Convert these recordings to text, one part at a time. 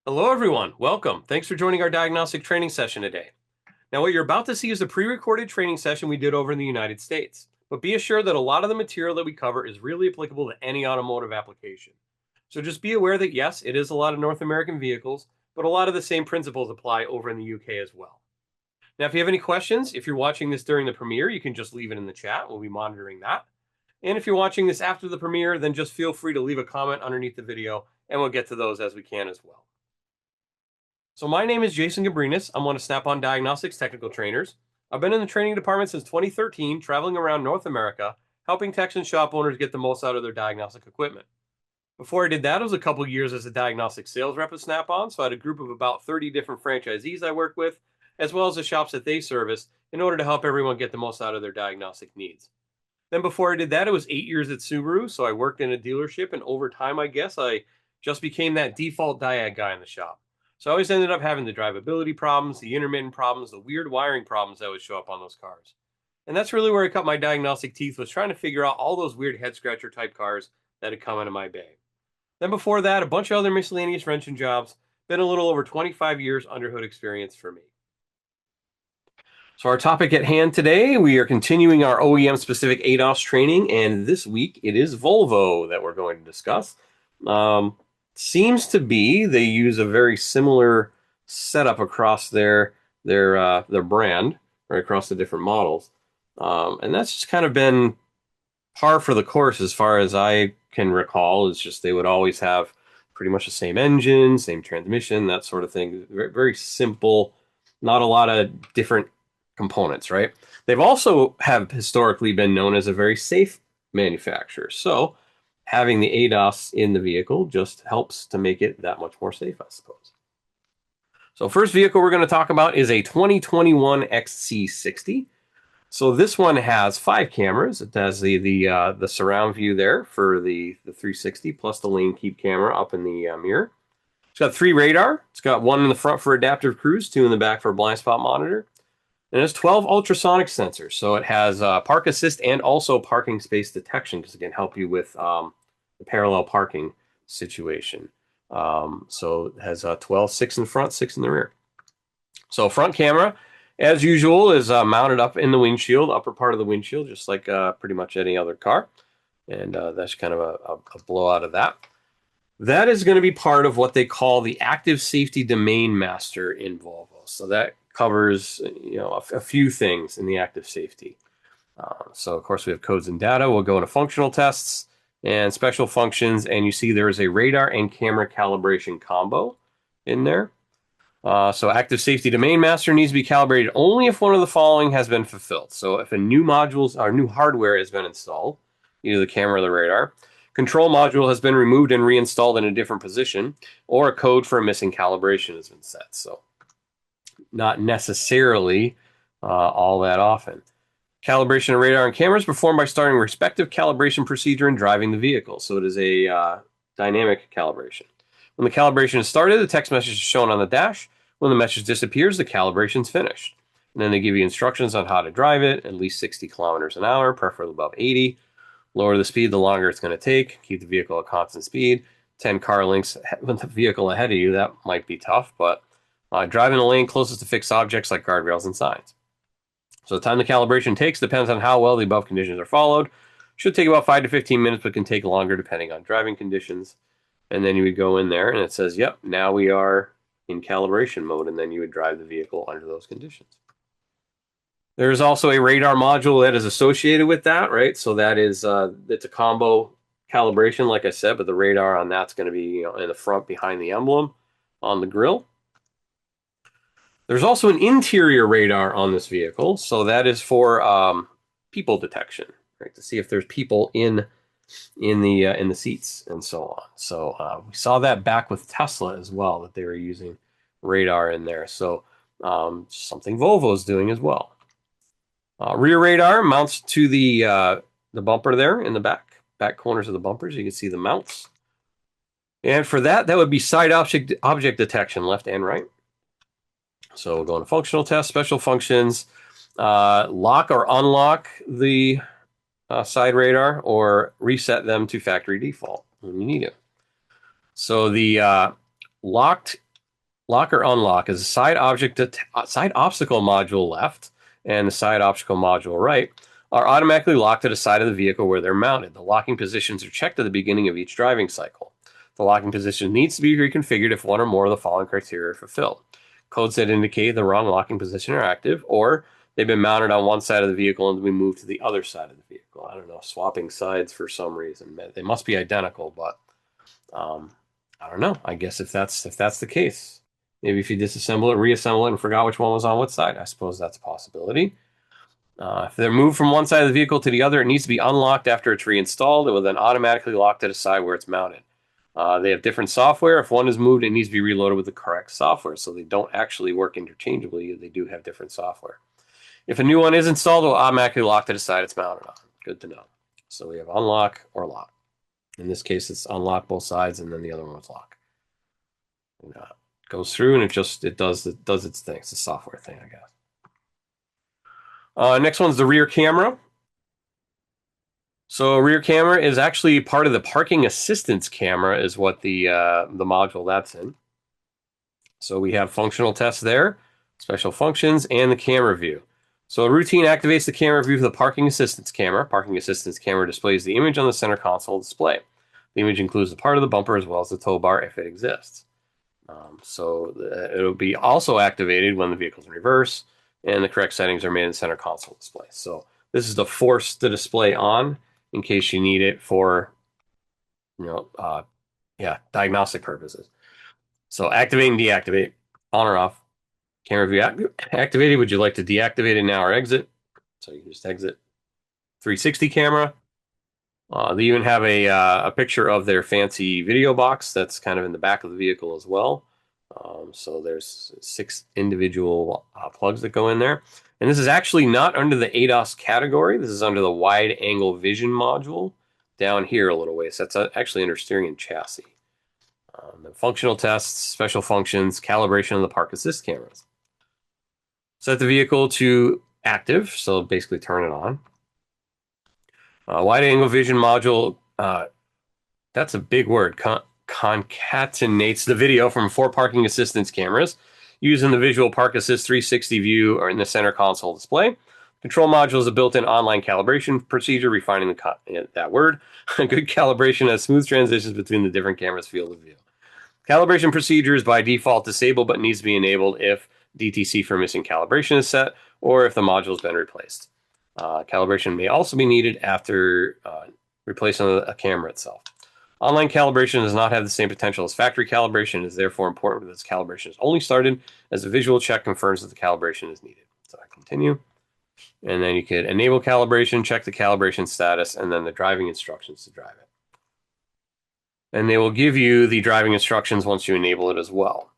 Hello, everyone. Welcome. Thanks for joining our diagnostic training session today. Now, what you're about to see is a pre-recorded training session we did over in the United States. But be assured that a lot of the material that we cover is really applicable to any automotive application. So just be aware that yes, it is a lot of North American vehicles, but a lot of the same principles apply over in the UK as well. Now, if you have any questions, if you're watching this during the premiere, you can just leave it in the chat. We'll be monitoring that. And if you're watching this after the premiere, then just feel free to leave a comment underneath the video, and we'll get to those as we can as well. So my name is Jason Gabrenas. I'm one of Snap-on Diagnostics technical trainers. I've been in the training department since 2013, traveling around North America, helping techs and shop owners get the most out of their diagnostic equipment. Before I did that, it was a couple years as a diagnostic sales rep at Snap-on, so I had a group of about 30 different franchisees I worked with, as well as the shops that they service, in order to help everyone get the most out of their diagnostic needs. Then before I did that, it was 8 years at Subaru, so I worked in a dealership, and over time, I guess, I just became that default diag guy in the shop. So I always ended up having the drivability problems, the intermittent problems, the weird wiring problems that would show up on those cars. And that's really where I cut my diagnostic teeth, was trying to figure out all those weird head scratcher type cars that had come into my bay. Then before that, a bunch of other miscellaneous wrenching jobs. Been a little over 25 years under hood experience for me. So our topic at hand today, we are continuing our OEM-specific ADAS training, and this week it is Volvo that we're going to discuss. Seems to be they use a very similar setup across their brand, right across the different models, and that's just kind of been par for the course as far as I can recall. It's just they would always have pretty much the same engine, same transmission, that sort of thing. Very, very simple, not a lot of different components, right? They've also have historically been known as a very safe manufacturer. So having the ADAS in the vehicle just helps to make it that much more safe, I suppose. So first vehicle we're going to talk about is a 2021 XC60. So this one has 5 cameras. It has the surround view there for the 360 plus the lane keep camera up in the mirror. It's got 3 radar. It's got 1 in the front for adaptive cruise, 2 in the back for a blind spot monitor. And it has 12 ultrasonic sensors. So it has park assist and also parking space detection, because it can help you with the parallel parking situation. So it has 12, 6 in front, 6 in the rear. So front camera, as usual, is mounted up in the windshield, upper part of the windshield, just like pretty much any other car. And that's kind of a blowout of that. That is going to be part of what they call the Active Safety Domain Master in Volvo. So that covers a few things in the active safety. So of course we have codes and data. We'll go into functional tests and special functions, and you see there is a radar and camera calibration combo in there. So active safety domain master needs to be calibrated only if one of the following has been fulfilled. So if a new modules or new hardware has been installed, either the camera or the radar, control module has been removed and reinstalled in a different position, or a code for a missing calibration has been set. So not necessarily all that often. Calibration of radar and cameras performed by starting respective calibration procedure and driving the vehicle. So it is a dynamic calibration. When the calibration is started, the text message is shown on the dash. When the message disappears, the calibration is finished. And then they give you instructions on how to drive it, at least 60 kilometers an hour, preferably above 80. Lower the speed, the longer it's going to take. Keep the vehicle at constant speed. 10 car lengths with the vehicle ahead of you, that might be tough, but driving the lane closest to fixed objects like guardrails and signs. So the time the calibration takes depends on how well the above conditions are followed. Should take about 5 to 15 minutes, but can take longer depending on driving conditions. And then you would go in there and it says, yep, now we are in calibration mode, and then you would drive the vehicle under those conditions. There is also a radar module that is associated with that, right? So that is, it's a combo calibration, like I said, but the radar on that's going to be in the front behind the emblem on the grille. There's also an interior radar on this vehicle, so that is for people detection, right? To see if there's people in the seats and so on. So we saw that back with Tesla as well, that they were using radar in there. So something Volvo is doing as well. Rear radar mounts to the bumper there in the back corners of the bumpers. You can see the mounts. And for that would be side object detection, left and right. So we'll go into functional tests, special functions, lock or unlock the side radar, or reset them to factory default when you need it. So the locked lock or unlock is a side obstacle module left and the side obstacle module right are automatically locked to the side of the vehicle where they're mounted. The locking positions are checked at the beginning of each driving cycle. The locking position needs to be reconfigured if one or more of the following criteria are fulfilled. Codes that indicate the wrong locking position are active, or they've been mounted on one side of the vehicle and been moved to the other side of the vehicle. I don't know, swapping sides for some reason. They must be identical, but I don't know. I guess if that's the case, maybe if you disassemble it, reassemble it, and forgot which one was on what side, I suppose that's a possibility. If they're moved from one side of the vehicle to the other, it needs to be unlocked after it's reinstalled. It will then automatically lock to the side where it's mounted. They have different software. If one is moved, it needs to be reloaded with the correct software. So they don't actually work interchangeably. They do have different software. If a new one is installed, it will automatically lock to the side it's mounted on. Good to know. So we have unlock or lock. In this case, it's unlock both sides, and then the other one was lock. And, goes through, and it does its thing. It's a software thing, I guess. Next one's the rear camera. So rear camera is actually part of the parking assistance camera, is what the module that's in. So we have functional tests there, special functions, and the camera view. So a routine activates the camera view for the parking assistance camera. Parking assistance camera displays the image on the center console display. The image includes the part of the bumper as well as the tow bar if it exists. It'll be also activated when the vehicle's in reverse and the correct settings are made in the center console display. So this is to force the display on in case you need it for, diagnostic purposes. So activate and deactivate, on or off. Camera view activated. Would you like to deactivate it now or exit? So you can just exit. 360 camera. They even have a picture of their fancy video box that's kind of in the back of the vehicle as well. So there's 6 individual plugs that go in there. And this is actually not under the ADAS category. This is under the wide angle vision module down here a little ways. That's actually under steering and chassis. The functional tests, special functions, calibration of the park assist cameras. Set the vehicle to active, so basically turn it on. Wide angle vision module, that's a big word, concatenates the video from 4 parking assistance cameras using the visual park assist 360 view or in the center console display. Control module is a built-in online calibration procedure, refining that word. Good calibration has smooth transitions between the different cameras' field of view. Calibration procedure is by default disabled but needs to be enabled if DTC for missing calibration is set or if the module has been replaced. Calibration may also be needed after replacing a camera itself. Online calibration does not have the same potential as factory calibration. It is therefore important that this calibration is only started as a visual check confirms that the calibration is needed. So I continue. And then you could enable calibration, check the calibration status, and then the driving instructions to drive it. And they will give you the driving instructions once you enable it as well.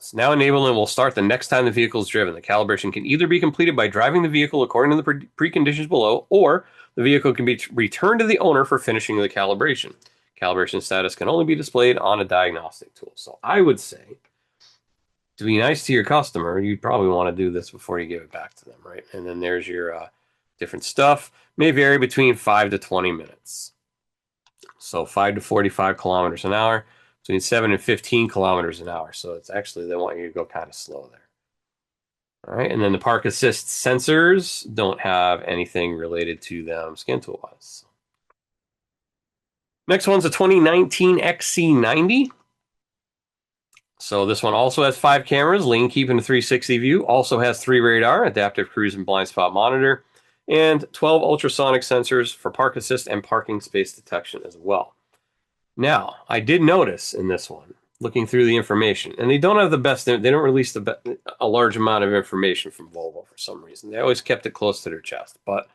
So now enabling will start the next time the vehicle is driven. The calibration can either be completed by driving the vehicle according to the preconditions below, or the vehicle can be returned to the owner for finishing the calibration. Calibration status can only be displayed on a diagnostic tool. So I would say, to be nice to your customer, you'd probably want to do this before you give it back to them, right? And then there's your different stuff. May vary between 5 to 20 minutes. So 5 to 45 kilometers an hour, between 7 and 15 kilometers an hour. So it's actually, they want you to go kind of slow there. All right, and then the park assist sensors don't have anything related to them scan tool wise. Next one's a 2019 XC90. So this one also has 5 cameras, lane keep and a 360 view. Also has 3 radar, adaptive cruise and blind spot monitor, and 12 ultrasonic sensors for park assist and parking space detection as well. Now, I did notice in this one, looking through the information, and they don't have the best, they don't release a large amount of information from Volvo for some reason. They always kept it close to their chest. But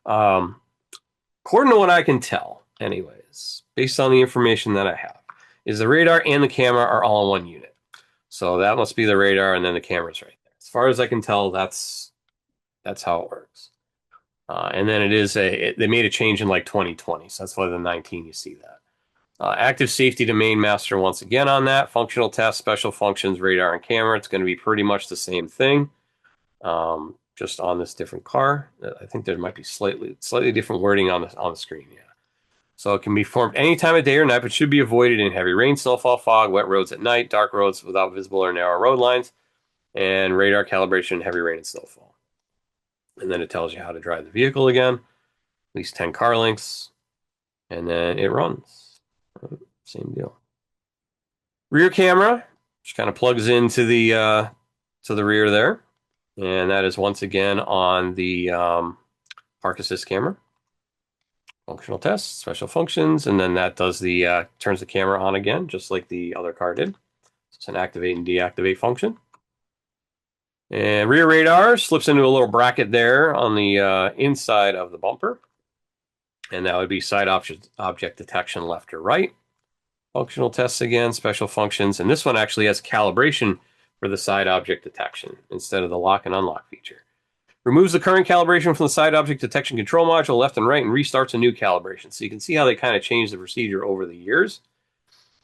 according to what I can tell, anyways, based on the information that I have, is the radar and the camera are all in one unit. So that must be the radar, and then the camera's right there. As far as I can tell, that's how it works. And then they made a change in like 2020, so that's why the 19 you see that. Active safety domain master once again on that. Functional test, special functions, radar and camera. It's going to be pretty much the same thing, just on this different car. I think there might be slightly different wording on the screen. Yeah. So it can be formed any time of day or night, but should be avoided in heavy rain, snowfall, fog, wet roads at night, dark roads without visible or narrow road lines, and radar calibration in heavy rain and snowfall. And then it tells you how to drive the vehicle again, at least 10 car lengths, and then it runs. Same deal. Rear camera, which kind of plugs into the rear there, and that is once again on the park assist camera. Functional tests, special functions, and then that does the turns the camera on again, just like the other car did. It's an activate and deactivate function. And rear radar slips into a little bracket there on the inside of the bumper, and that would be side object detection left or right. Functional tests again, special functions, and this one actually has calibration for the side object detection instead of the lock and unlock feature. Removes the current calibration from the side object detection control module left and right and restarts a new calibration. So you can see how they kind of changed the procedure over the years.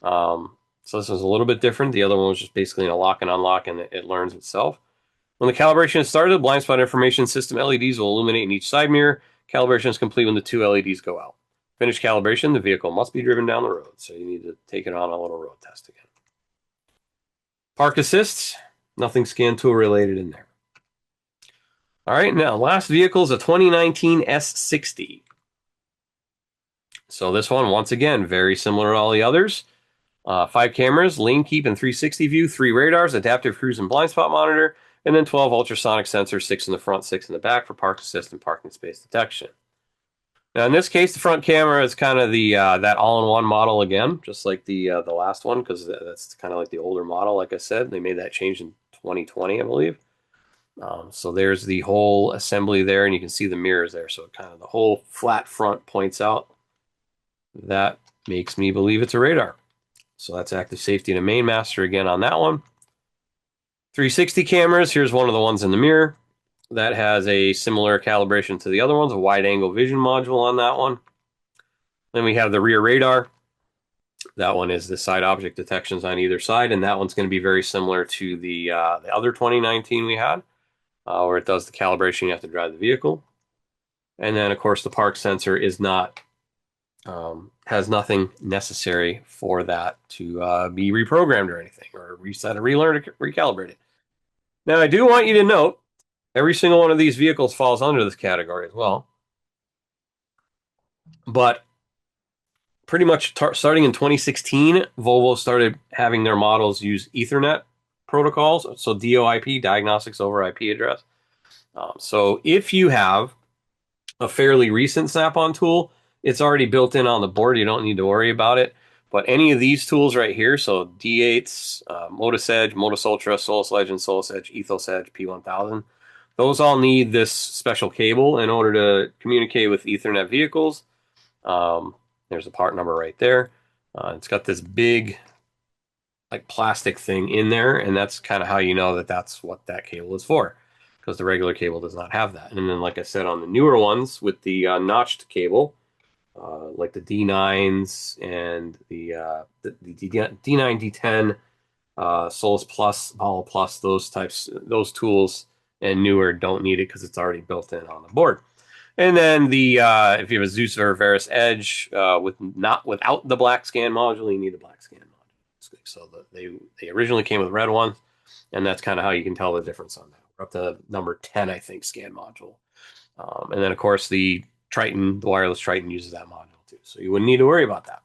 So this was a little bit different. The other one was just basically a lock and unlock, and it learns itself. When the calibration is started, the blind spot information system LEDs will illuminate in each side mirror. Calibration is complete when the two LEDs go out. Finish calibration, the vehicle must be driven down the road. So you need to take it on a little road test again. Park assists, nothing scan tool related in there. All right, now last vehicle is a 2019 S60. So this one, once again, very similar to all the others. 5 cameras, lane keep and 360 view, 3 radars, adaptive cruise and blind spot monitor, and then 12 ultrasonic sensors, 6 in the front, 6 in the back for park assist and parking space detection. Now in this case, the front camera is kind of the that all-in-one model again, just like the last one, because that's kind of like the older model. Like I said, they made that change in 2020, I believe. So there's the whole assembly there, and you can see the mirrors there. So kind of the whole flat front points out. That makes me believe it's a radar. So that's active safety and a main master again on that one. 360 cameras. Here's one of the ones in the mirror. That has a similar calibration to the other ones, a wide angle vision module on that one. Then we have the rear radar. That one is the side object detections on either side, and that one's going to be very similar to the other 2019 we had, where it does the calibration. You have to drive the vehicle. And then, of course, the park sensor is not has nothing necessary for that to be reprogrammed or anything, or reset or relearn or recalibrate it. Now, I do want you to note, every single one of these vehicles falls under this category as well. But pretty much starting in 2016, Volvo started having their models use Ethernet protocols, so DOIP, Diagnostics over IP address. So if you have a fairly recent Snap-on tool, it's already built in on the board. You don't need to worry about it. But any of these tools right here, so D8s, Modus Edge, Modus Ultra, Solus Legend, Solus Edge, Ethos Edge, P1000, those all need this special cable in order to communicate with Ethernet vehicles. There's a part number right there. It's got this big like plastic thing in there, and that's kind of how you know that that's what that cable is for, because the regular cable does not have that. And then, like I said, on the newer ones with the notched cable, like the D9s and the D9, D10, Solus Plus, Apollo Plus, those tools and newer don't need it because it's already built in on the board. And then the if you have a Zeus or Veris Edge without the black scan module, you need the black scan module. So they originally came with red ones, and that's kind of how you can tell the difference on that. We're up to number 10, I think, scan module. And then, of course, the wireless Triton uses that module too. So you wouldn't need to worry about that.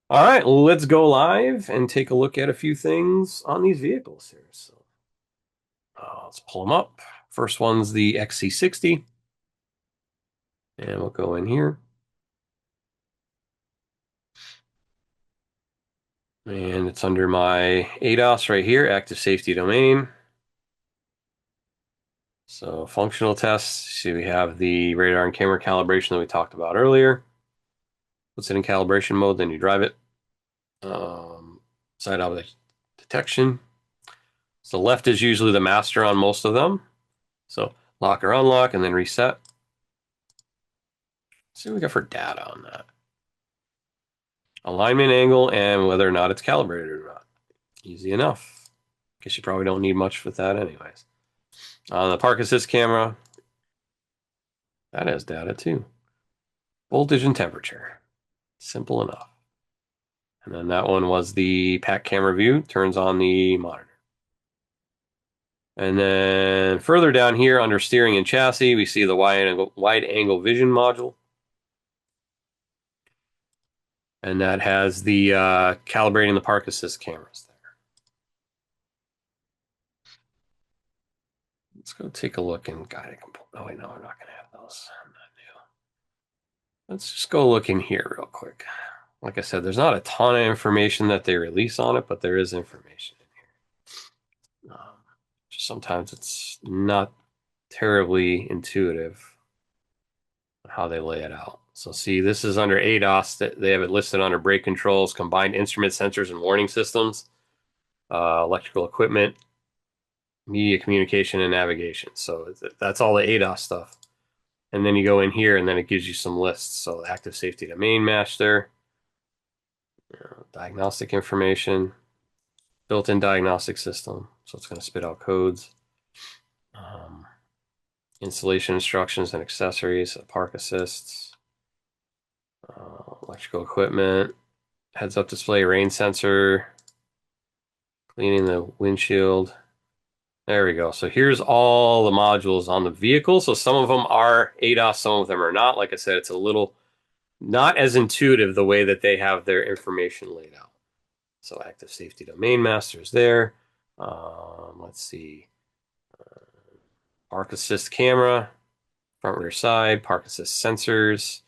All right, let's go live and take a look at a few things on these vehicles here. So let's pull them up. First one's the XC60. And we'll go in here. And it's under my ADAS right here, active safety domain. So functional tests, see we have the radar and camera calibration that we talked about earlier. Puts it in calibration mode, then you drive it. Side object detection. So left is usually the master on most of them. So lock or unlock and then reset. Let's see what we got for data on that. Alignment angle and whether or not it's calibrated or not. Easy enough. Guess you probably don't need much with that anyways. On the park assist camera, that has data too. voltage and temperature. Simple enough. And then that one was the pack camera view, turns on the monitor. And then further down here under steering and chassis, we see the wide angle vision module. And that has the calibrating the park assist cameras there. Let's go take a look in guided component. Oh, wait, no, we're not going to have those. I'm not new. Let's just go look in here real quick. Like I said, there's not a ton of information that they release on it, but there is information in here. Just sometimes it's not terribly intuitive how they lay it out. So see, this is under ADAS. They have it listed under brake controls, combined instrument sensors and warning systems, electrical equipment, media communication, and navigation. So that's all the ADAS stuff. And then you go in here, and then it gives you some lists. So active safety domain master, diagnostic information, built-in diagnostic system. So it's going to spit out codes. Installation instructions and accessories, park assists, electrical equipment, heads-up display, rain sensor, cleaning the windshield. There we go. So here's all the modules on the vehicle. So some of them are ADAS, some of them are not. Like I said, it's a little not as intuitive the way that they have their information laid out. So active safety domain master is there. Let's see. Park assist camera, front rear side, park assist sensors,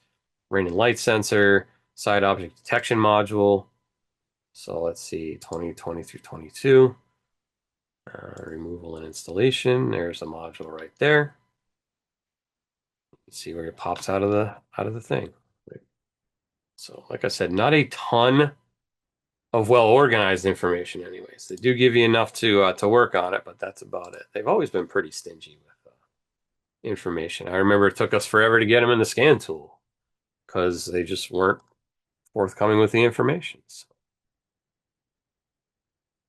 rain and light sensor, side object detection module. So let's see, 2020 through 22. Removal and installation. There's a module right there. Let's see where it pops out of the thing. So like I said, not a ton of well-organized information anyways. They do give you enough to work on it, but that's about it. They've always been pretty stingy with information. I remember it took us forever to get them in the scan tool because they just weren't forthcoming with the information. So.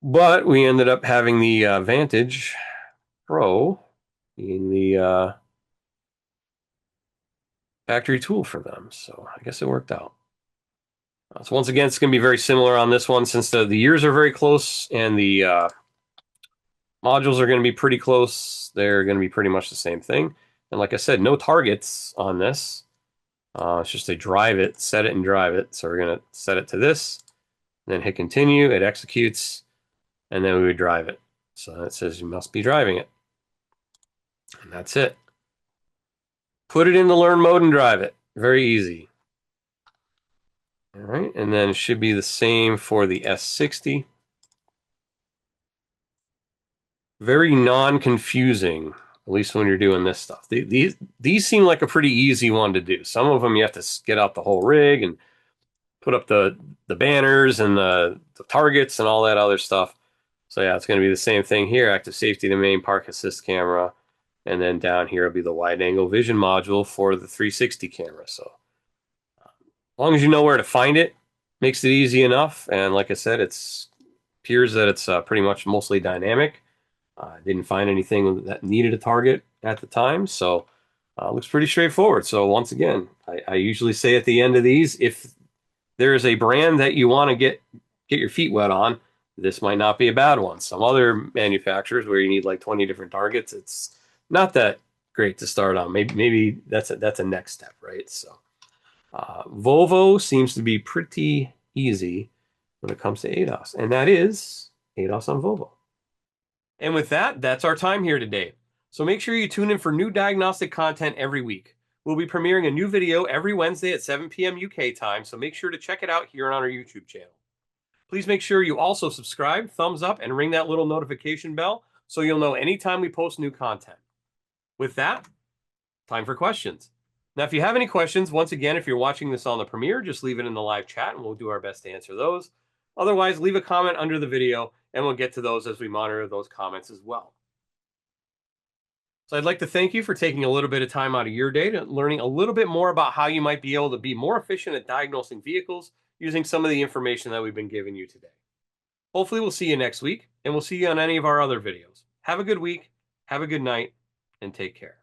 But we ended up having the Vantage Pro being the factory tool for them. So I guess it worked out. So once again, it's going to be very similar on this one since the years are very close and the modules are going to be pretty close. They're going to be pretty much the same thing. And like I said, no targets on this. It's just a drive it, set it, and drive it. So we're going to set it to this, then hit continue. It executes, and then we would drive it. So it says you must be driving it. And that's it. Put it in the learn mode and drive it. Very easy. All right, and then it should be the same for the S60. Very non-confusing, at least when you're doing this stuff. These seem like a pretty easy one to do. Some of them you have to get out the whole rig and put up the banners and the targets and all that other stuff. So yeah, it's going to be the same thing here. Active safety domain, park assist camera, and then down here will be the wide angle vision module for the 360 camera. So as long as you know where to find it, makes it easy enough. And like I said, it appears that it's pretty much mostly dynamic. Didn't find anything that needed a target at the time, so looks pretty straightforward. So once again, I usually say at the end of these, if there is a brand that you want to get your feet wet on, this might not be a bad one. Some other manufacturers where you need like 20 different targets, it's not that great to start on. Maybe that's a next step, right? So Volvo seems to be pretty easy when it comes to ADAS, and that is ADAS on Volvo. And with that, that's our time here today. So make sure you tune in for new diagnostic content every week. We'll be premiering a new video every Wednesday at 7 p.m. UK time, so make sure to check it out here on our YouTube channel. Please make sure you also subscribe, thumbs up, and ring that little notification bell so you'll know anytime we post new content. With that, time for questions. Now, if you have any questions, once again, if you're watching this on the premiere, just leave it in the live chat and we'll do our best to answer those. Otherwise, leave a comment under the video and we'll get to those as we monitor those comments as well. So I'd like to thank you for taking a little bit of time out of your day to learning a little bit more about how you might be able to be more efficient at diagnosing vehicles using some of the information that we've been giving you today. Hopefully we'll see you next week and we'll see you on any of our other videos. Have a good week, have a good night, and take care.